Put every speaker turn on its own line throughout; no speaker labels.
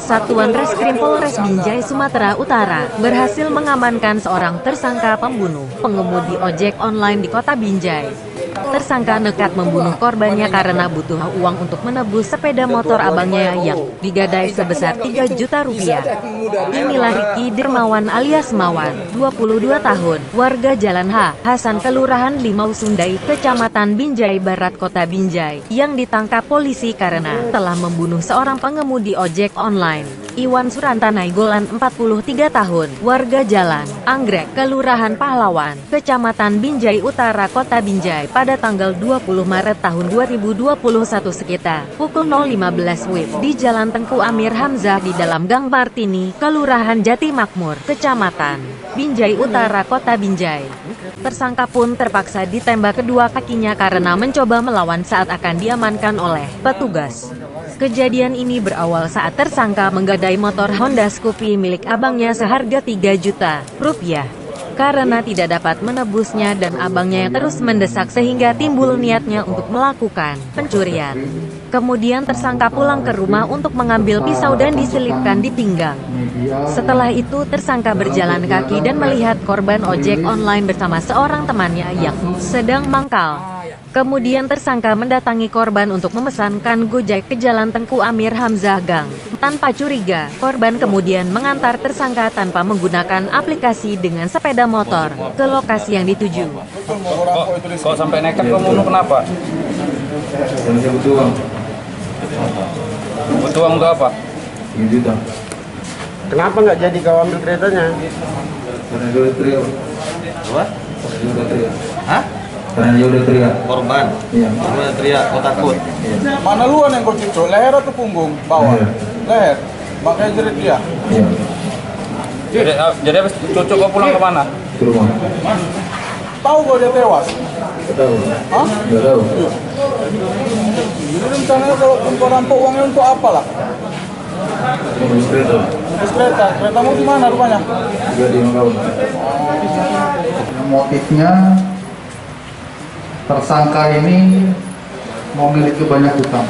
Satuan Reskrim Polres Binjai, Sumatera Utara, berhasil mengamankan seorang tersangka pembunuh pengemudi ojek online di kota Binjai. Tersangka nekat membunuh korbannya karena butuh uang untuk menebus sepeda motor abangnya yang digadai sebesar 3 juta rupiah. Inilah Riki Dermawan alias Mawan, 22 tahun, warga Jalan H. Hasan, Kelurahan Limau Sundai, Kecamatan Binjai Barat, Kota Binjai, yang ditangkap polisi karena telah membunuh seorang pengemudi ojek online. Iwan Suranta Nainggolan, 43 tahun, warga Jalan Anggrek, Kelurahan Pahlawan, Kecamatan Binjai Utara, Kota Binjai, pada tanggal 20 Maret tahun 2021 sekitar pukul 0.15 WIB di Jalan Tengku Amir Hamzah di dalam Gang Martini, Kelurahan Jati Makmur, Kecamatan Binjai Utara, Kota Binjai. Tersangka pun terpaksa ditembak kedua kakinya karena mencoba melawan saat akan diamankan oleh petugas. Kejadian ini berawal saat tersangka menggadai motor Honda Scoopy milik abangnya seharga 3 juta rupiah. Karena tidak dapat menebusnya dan abangnya terus mendesak sehingga timbul niatnya untuk melakukan pencurian. Kemudian tersangka pulang ke rumah untuk mengambil pisau dan diselipkan di pinggang. Setelah itu tersangka berjalan kaki dan melihat korban ojek online bersama seorang temannya yang sedang mangkal. Kemudian tersangka mendatangi korban untuk memesankan Gojek ke Jalan Tengku Amir Hamzah Gang. Tanpa curiga, korban kemudian mengantar tersangka tanpa menggunakan aplikasi dengan sepeda motor ke lokasi yang dituju.
Kok sampai nekat membunuh, kenapa? Butuh uang untuk apa?
3 juta.
Kenapa nggak jadi kau ambil keretanya?
Karena dia udah teriak.
Apa?
Dia udah teriak.
Hah?
Karena dia udah teriak.
Korban?
Iya.
Korban udah teriak, kau takut?
Iya.
Mana luan yang kau cicok? Leher atau punggung? Bawah?
Leher.
Leher. Makanya jerit dia.
Iya.
Jadi habis cucuk kau pulang ke mana?
Ke rumah.
Tahu kau dia tewas?
Gak tahu.
Hah?
Gak tahu.
Jadi rencananya kalau kau rampok uangnya untuk apa lah?
Mobil kereta.
Terus kereta. Keretamu di mana rupanya?
Juga di Mangkau. Motifnya tersangka ini memiliki banyak hutang.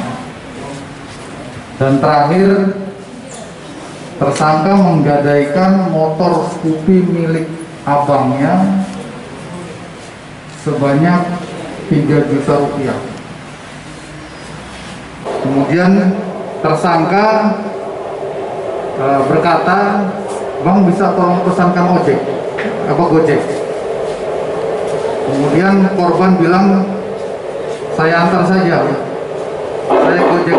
Dan terakhir tersangka menggadaikan motor Scoopy milik abangnya sebanyak 3 juta rupiah. Kemudian tersangka berkata, "Bang, bisa tolong pesankan ojek, Gojek." Kemudian korban bilang, "Saya antar saja, saya Gojek,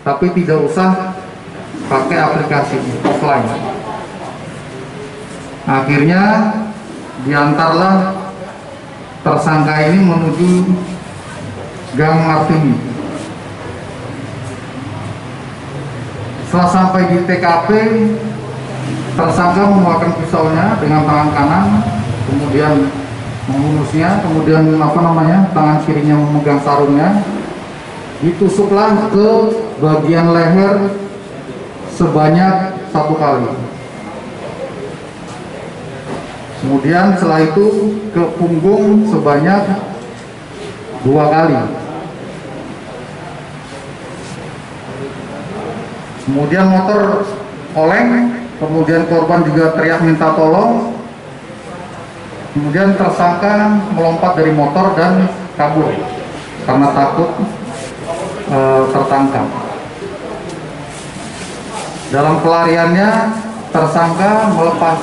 tapi tidak usah pakai aplikasi offline." Akhirnya diantarlah tersangka ini menuju Gang Martini. Setelah sampai di TKP, tersangka mengeluarkan pisaunya dengan tangan kanan, kemudian menghunusnya, kemudian tangan kirinya memegang sarungnya, ditusuklah ke bagian leher sebanyak 1 kali. Kemudian setelah itu ke punggung sebanyak 2 kali. Kemudian motor oleng, kemudian korban juga teriak minta tolong. Kemudian tersangka melompat dari motor dan kabur karena takut tertangkap. Dalam pelariannya, tersangka melepas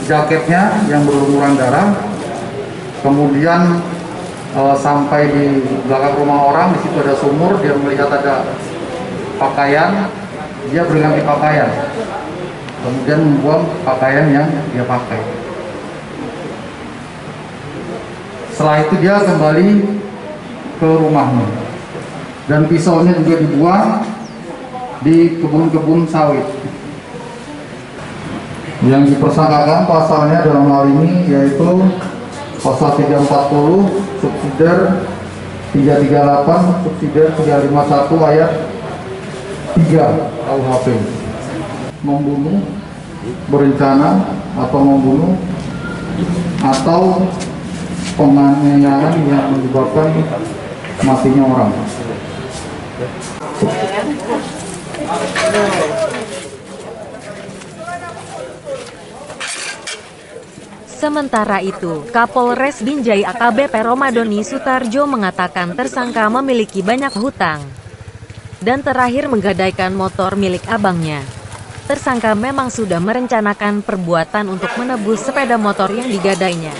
jaketnya yang berlumuran darah, kemudian sampai di belakang rumah orang, di situ ada sumur, dia melihat ada pakaian, dia berganti pakaian, kemudian membuang pakaian yang dia pakai. Setelah itu dia kembali ke rumahnya, dan pisaunya juga dibuang di kebun-kebun sawit. Yang dipersangkakan pasalnya dalam hal ini yaitu pasal 340, subsidiar 338, subsidiar 351 ayat 3 KUHP. Membunuh berencana atau membunuh atau penganiayaan yang menyebabkan matinya orang.
Sementara itu, Kapolres Binjai AKBP Romadoni Sutarjo mengatakan tersangka memiliki banyak hutang dan terakhir menggadaikan motor milik abangnya. Tersangka memang sudah merencanakan perbuatan untuk menebus sepeda motor yang digadainya.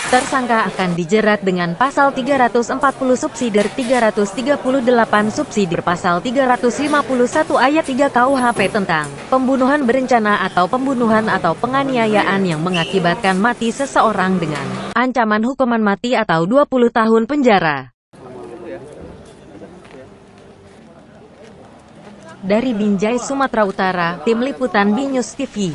Tersangka akan dijerat dengan pasal 340 subsidir 338 subsidir pasal 351 ayat 3 KUHP tentang pembunuhan berencana atau pembunuhan atau penganiayaan yang mengakibatkan mati seseorang dengan ancaman hukuman mati atau 20 tahun penjara. Dari Binjai, Sumatera Utara, Tim Liputan BNews TV.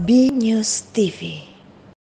BNews TV.